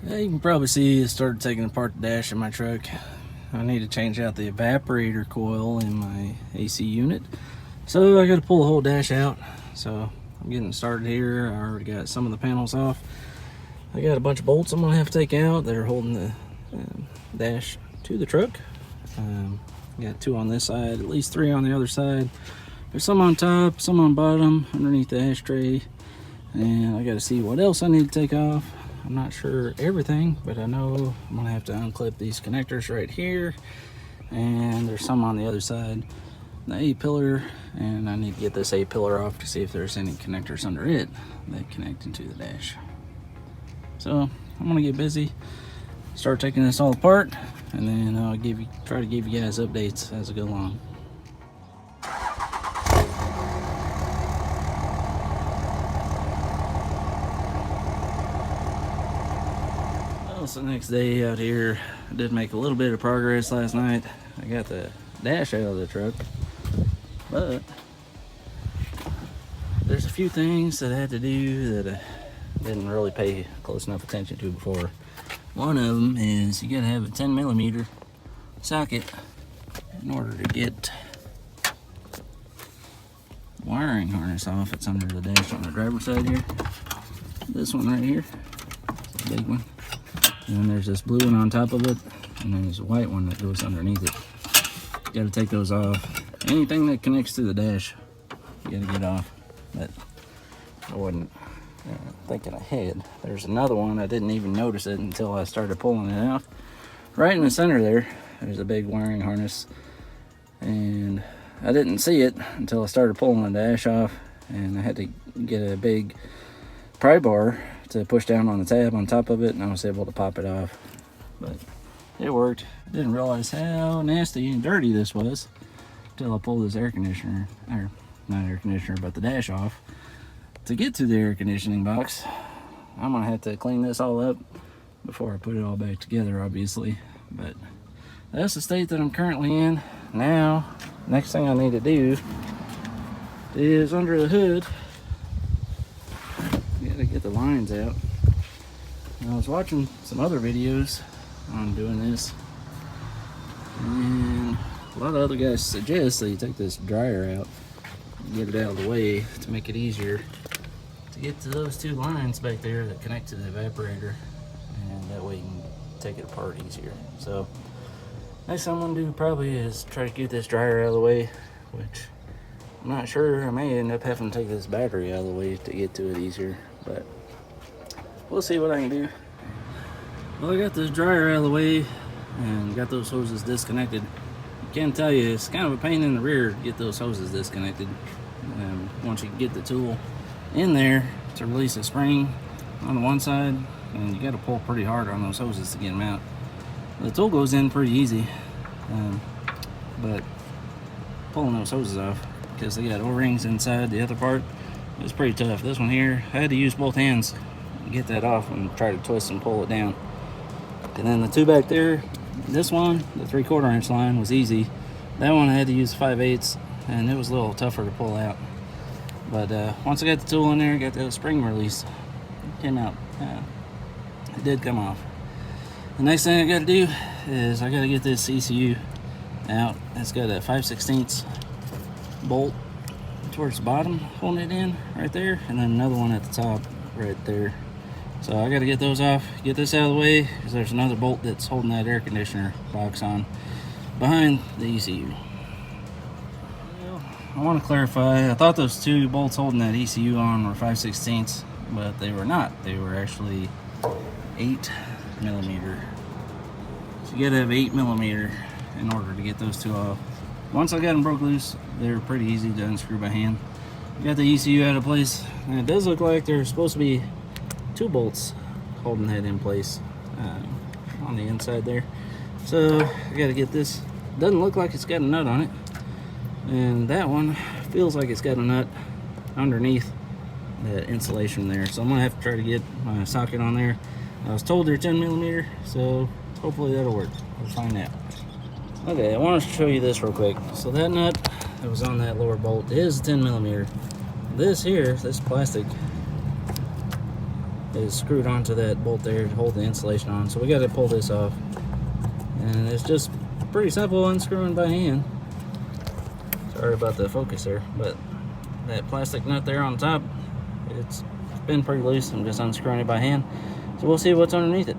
You can probably see I started taking apart the dash of my truck. I need to change out the evaporator coil in my AC unit. So I got to pull the whole dash out. So I'm getting started here. I already got some of the panels off. I got a bunch of bolts I'm going to have to take out that are holding the dash to the truck. Got 2 on this side, at least 3 on the other side. There's some on top, some on bottom, underneath the ashtray. And I got to see what else I need to take off. I'm not sure everything, but I know I'm gonna have to unclip these connectors right here, and there's some on the other side, the A pillar, and I need to get this A pillar off to see if there's any connectors under it that connect into the dash. So I'm gonna get busy, start taking this all apart, and then I'll try to give you guys updates as I go along. It's the next day out here. I did make a little bit of progress last night. I got the dash out of the truck, but there's a few things that I had to do that I didn't really pay close enough attention to before. One of them is you gotta have a 10mm socket in order to get the wiring harness off. It's under the dash on the driver's side here. This one right here, it's a big one. And then there's this blue one on top of it, and then there's a white one that goes underneath it. You gotta take those off. Anything that connects to the dash, you gotta get off. But I wasn't thinking ahead. There's another one, I didn't even notice it until I started pulling it out. Right in the center there's a big wiring harness, and I didn't see it until I started pulling the dash off, and I had to get a big pry bar to push down on the tab on top of it, and I was able to pop it off. But it worked. I didn't realize how nasty and dirty this was until I pulled this air conditioner, or not air conditioner, but the dash off. To get to the air conditioning box, I'm gonna have to clean this all up before I put it all back together, obviously. But that's the state that I'm currently in. Now, next thing I need to do is under the hood, to get the lines out. And I was watching some other videos on doing this, and a lot of other guys suggest that you take this dryer out and get it out of the way to make it easier to get to those 2 lines back there that connect to the evaporator, and that way you can take it apart easier. So next thing I'm gonna do probably is try to get this dryer out of the way, which I'm not sure. I may end up having to take this battery out of the way to get to it easier, but we'll see what I can do. Well, I got this dryer out of the way and got those hoses disconnected. I can tell you, it's kind of a pain in the rear to get those hoses disconnected. Once you get the tool in there to release the spring on the one side, and you got to pull pretty hard on those hoses to get them out. The tool goes in pretty easy, but pulling those hoses off, because they got O-rings inside the other part, it's pretty tough. This one here, I had to use both hands to get that off and try to twist and pull it down. And then the 2 back there, this one, the 3/4 inch line, was easy. That one I had to use 5/8, and it was a little tougher to pull out. But once I got the tool in there, got the spring release, it came out. It did come off. The next thing I got to do is I got to get this ECU out. It's got a 5/16 bolt towards the bottom holding it in right there, and then another one at the top right there. So I got to get those off, get this out of the way, because there's another bolt that's holding that air conditioner box on behind the ECU. Well, I want to clarify, I thought those 2 bolts holding that ECU on were 5/16, but they were not. They were actually 8mm. So you got to have 8mm in order to get those 2 off. Once I got them broke loose, they were pretty easy to unscrew by hand. Got the ECU out of place, and it does look like there's supposed to be 2 bolts holding that in place on the inside there. So I got to get this. Doesn't look like it's got a nut on it, and that one feels like it's got a nut underneath that insulation there. So I'm gonna have to try to get my socket on there. I was told they're 10mm, so hopefully that'll work. We'll find out. Okay, I want to show you this real quick. So that nut that was on that lower bolt is 10mm. This here, this plastic, is screwed onto that bolt there to hold the insulation on. So we got to pull this off, and it's just pretty simple unscrewing by hand. Sorry about the focus there, but that plastic nut there on top, it's been pretty loose. I'm just unscrewing it by hand, so we'll see what's underneath it.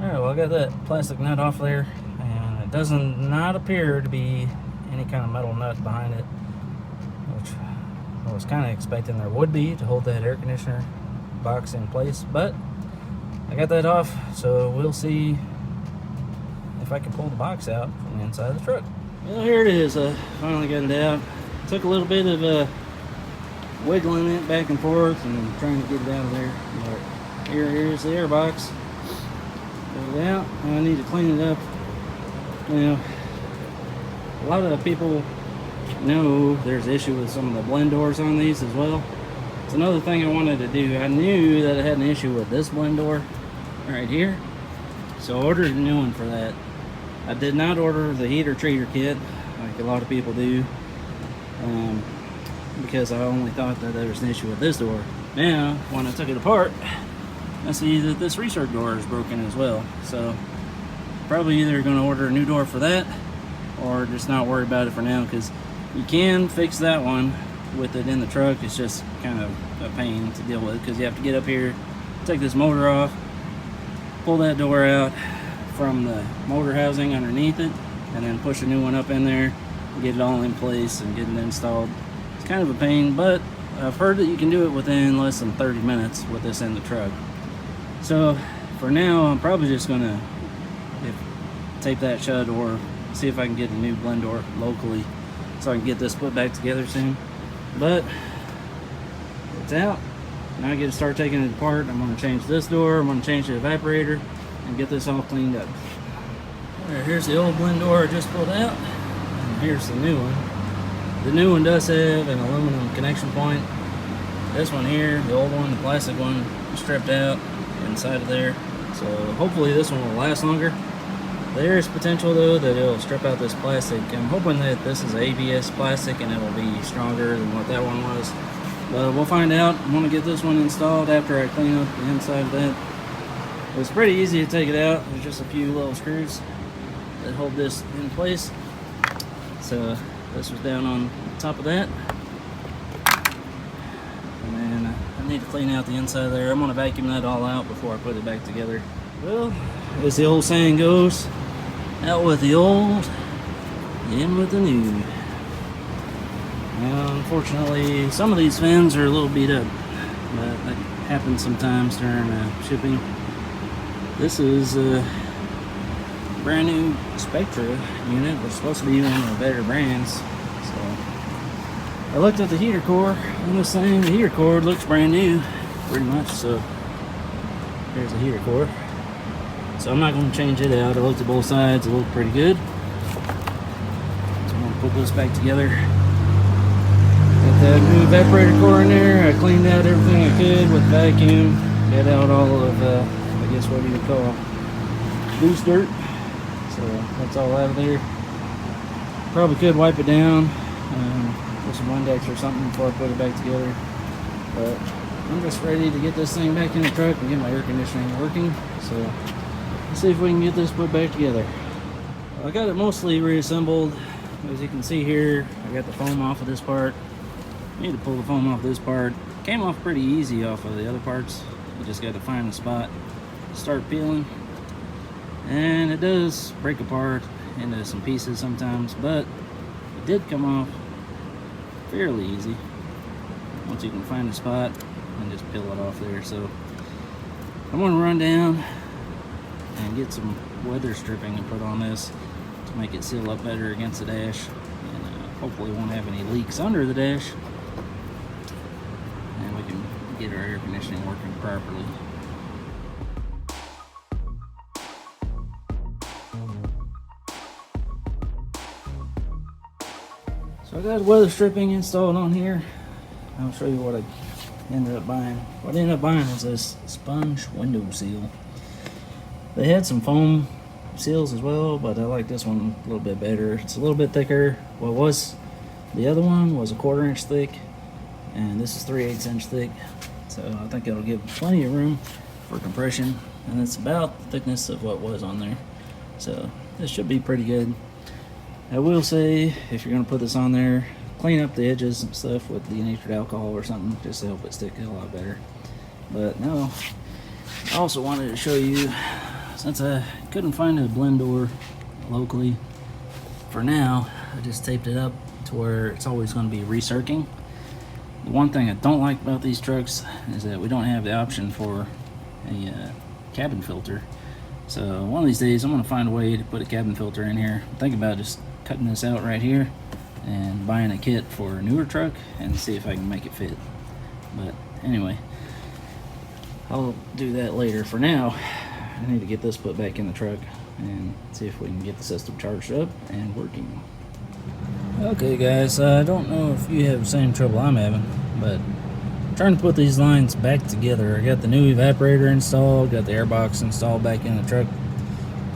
All right, well, I got that plastic nut off there, and it doesn't not appear to be any kind of metal nut behind it, which I was kind of expecting there would be to hold that air conditioner box in place, but I got that off, so we'll see if I can pull the box out from the inside of the truck. Well, here it is. I finally got it out. Took a little bit of wiggling it back and forth and trying to get it out of there. But here's the air box. Get it out. Now I need to clean it up. Now, a lot of people know there's an issue with some of the blend doors on these as well. It's another thing I wanted to do. I knew that I had an issue with this blend door right here, so I ordered a new one for that. I did not order the heater treater kit like a lot of people do, because I only thought that there was an issue with this door. Now, when I took it apart, I see that this recirc door is broken as well. So probably either going to order a new door for that, or just not worry about it for now, because you can fix that one with it in the truck. It's just kind of a pain to deal with, because you have to get up here, take this motor off, pull that door out from the motor housing underneath it, and then push a new one up in there, get it all in place and get it installed. It's kind of a pain, but I've heard that you can do it within less than 30 minutes with this in the truck. So for now, I'm probably just gonna tape that shut, or see if I can get a new blend door locally so I can get this put back together soon. But it's out. Now I get to start taking it apart. I'm going to change this door, I'm going to change the evaporator, and get this all cleaned up. All right, here's the old blend door I just pulled out, and here's the new one. The new one does have an aluminum connection point. This one here, the old one, the plastic one, is stripped out inside of there. So hopefully this one will last longer. There is potential though that it'll strip out this plastic. I'm hoping that this is ABS plastic and it'll be stronger than what that one was. But we'll find out. I'm gonna get this one installed after I clean up the inside of that. It's pretty easy to take it out. There's just a few little screws that hold this in place. So this was down on top of that. And then I need to clean out the inside there. I'm gonna vacuum that all out before I put it back together. Well, as the old saying goes, out with the old, in with the new. Now, unfortunately, some of these fins are a little beat up, but that happens sometimes during shipping. This is a brand new Spectra unit. It's supposed to be one of the better brands. So I looked at the heater core. I'm just saying the heater core looks brand new, pretty much. So there's the heater core. So I'm not going to change it out. I looked at both sides. It looked pretty good. So I'm going to put this back together. Got that new evaporator core in there. I cleaned out everything I could with vacuum. Got out all of, I guess what you would call loose dirt. So that's all out of there. Probably could wipe it down with some Windex or something before I put it back together. But I'm just ready to get this thing back in the truck and get my air conditioning working. So let's see if we can get this put back together. I got it mostly reassembled. As you can see here, I got the foam off of this part. I need to pull the foam off this part. Came off pretty easy off of the other parts. You just got to find the spot, start peeling. And it does break apart into some pieces sometimes, but it did come off fairly easy once you can find a spot and just peel it off there. So I'm going to run down and get some weather stripping and put on this to make it seal up better against the dash, and hopefully won't have any leaks under the dash, and we can get our air conditioning working properly. So I got weather stripping installed on here. I'll show you what I ended up buying. What I ended up buying was this sponge window seal. They had some foam seals as well, but I like this one a little bit better. It's a little bit thicker. The other one was a 1/4 inch thick, and this is 3/8 inch thick. So I think it'll give plenty of room for compression, and it's about the thickness of what was on there. So this should be pretty good. I will say, if you're going to put this on there, clean up the edges and stuff with denatured alcohol or something, just to help it stick a lot better. But no, I also wanted to show you, since I couldn't find a blend door locally, for now, I just taped it up to where it's always going to be recircing. The one thing I don't like about these trucks is that we don't have the option for a cabin filter. So one of these days I'm going to find a way to put a cabin filter in here. I'm thinking about just cutting this out right here and buying a kit for a newer truck and see if I can make it fit. But anyway, I'll do that later. For now, I need to get this put back in the truck and see if we can get the system charged up and working. Okay guys, I don't know if you have the same trouble I'm having, but I'm trying to put these lines back together. I got the new evaporator installed, got the airbox installed back in the truck,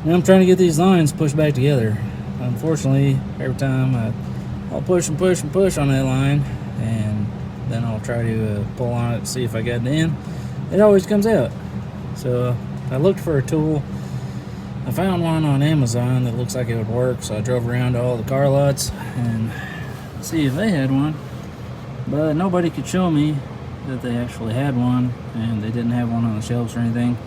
and I'm trying to get these lines pushed back together. Unfortunately, every time I'll push and push and push on that line, and then I'll try to pull on it to see if I got it in, it always comes out. So I looked for a tool. I found one on Amazon that looks like it would work, so I drove around to all the car lots and see if they had one, but nobody could show me that they actually had one, and they didn't have one on the shelves or anything.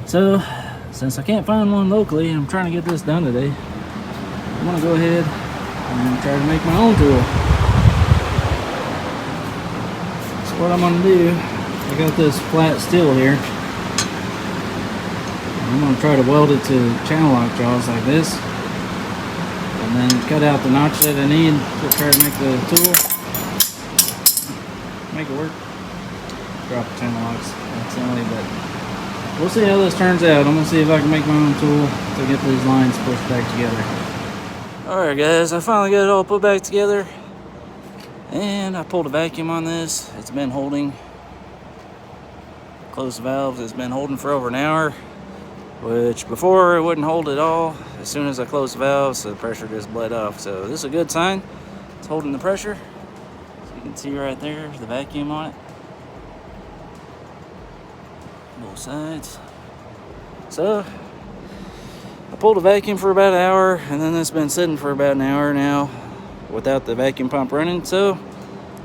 So since I can't find one locally and I'm trying to get this done today, I'm gonna go ahead and try to make my own tool. So what I'm gonna do, I got this flat steel here. I'm going to try to weld it to channel lock jaws like this, and then cut out the notch that I need to try to make the tool, make it work. Drop the channel locks accidentally, but we'll see how this turns out. I'm going to see if I can make my own tool to get these lines pushed back together. Alright guys, I finally got it all put back together, and I pulled a vacuum on this. It's been holding. Closed the valves, it's been holding for over an hour. Which before it wouldn't hold at all. As soon as I closed the valves, the pressure just bled off. So this is a good sign. It's holding the pressure. So you can see right there the vacuum on it. Both sides. So I pulled a vacuum for about an hour, and then it's been sitting for about an hour now without the vacuum pump running. So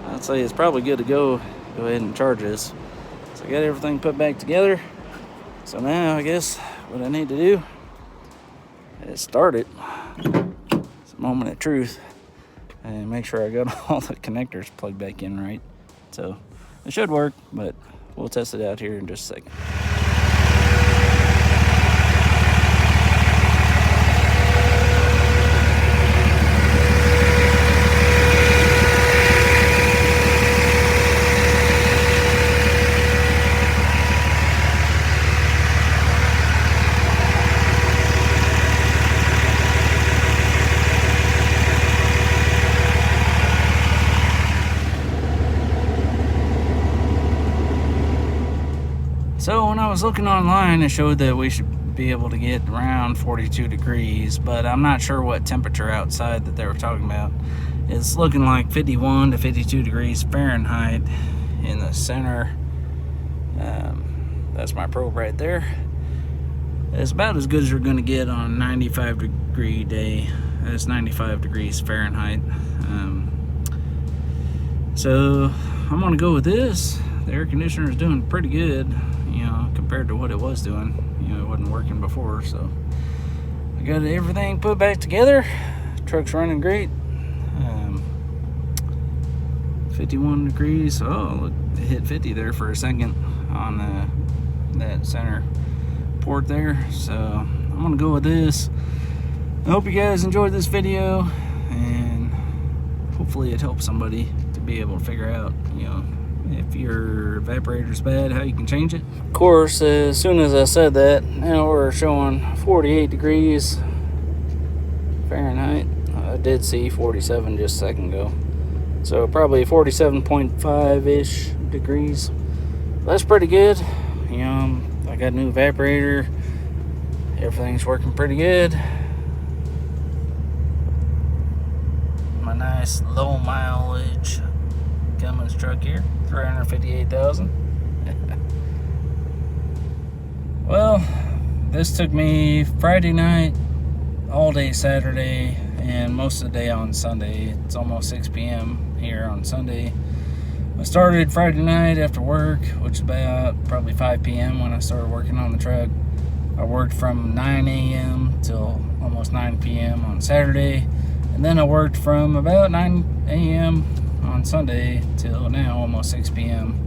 I'd say it's probably good to go ahead and charge this. So I got everything put back together. So now I guess what I need to do is start it. It's a moment of truth, and make sure I got all the connectors plugged back in right. So it should work, but we'll test it out here in just a second. So when I was looking online, it showed that we should be able to get around 42 degrees, but I'm not sure what temperature outside that they were talking about. It's looking like 51 to 52 degrees Fahrenheit in the center. That's my probe right there. It's about as good as you're going to get on a 95 degree day. That's 95 degrees Fahrenheit. So I'm going to go with this. The air conditioner is doing pretty good, you know, compared to what it was doing. You know, it wasn't working before, so I got everything put back together. Truck's running great. 51 degrees. Oh, look, it hit 50 there for a second on that center port there. So I'm gonna go with this. I hope you guys enjoyed this video, and hopefully it helps somebody to be able to figure out, you know, if your evaporator's bad, how you can change it. Of course, as soon as I said that, now we're showing 48 degrees Fahrenheit. I did see 47 just a second ago. So probably 47.5-ish degrees. That's pretty good. You know, I got a new evaporator. Everything's working pretty good. My nice low mileage Cummins truck here, 358,000. this took me Friday night, all day Saturday, and most of the day on Sunday. It's almost 6 p.m. here on Sunday. I started Friday night after work, which is about probably 5 p.m. when I started working on the truck. I worked from 9 a.m. till almost 9 p.m. on Saturday, and then I worked from about 9 a.m. on Sunday till now, almost 6 p.m.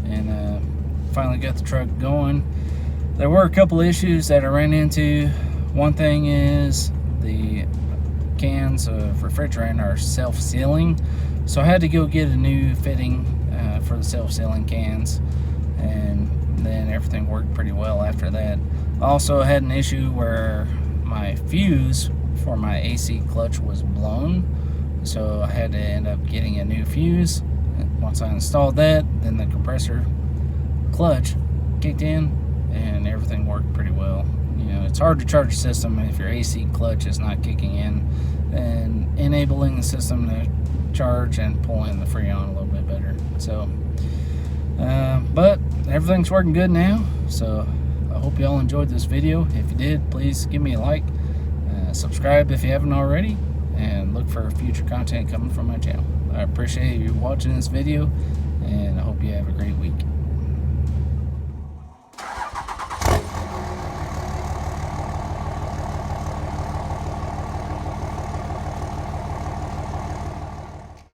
and finally got the truck going. There were a couple issues that I ran into. One thing is the cans of refrigerant are self-sealing, so I had to go get a new fitting for the self-sealing cans, and then everything worked pretty well after that. I also had an issue where my fuse for my AC clutch was blown, so I had to end up getting a new fuse. Once I installed that, then the compressor clutch kicked in and everything worked pretty well. You know, it's hard to charge a system if your AC clutch is not kicking in and enabling the system to charge and pull in the Freon a little bit better. So but everything's working good now, so I hope you all enjoyed this video. If you did, please give me a like, subscribe if you haven't already, and look for future content coming from my channel. I appreciate you watching this video, and I hope you have a great week.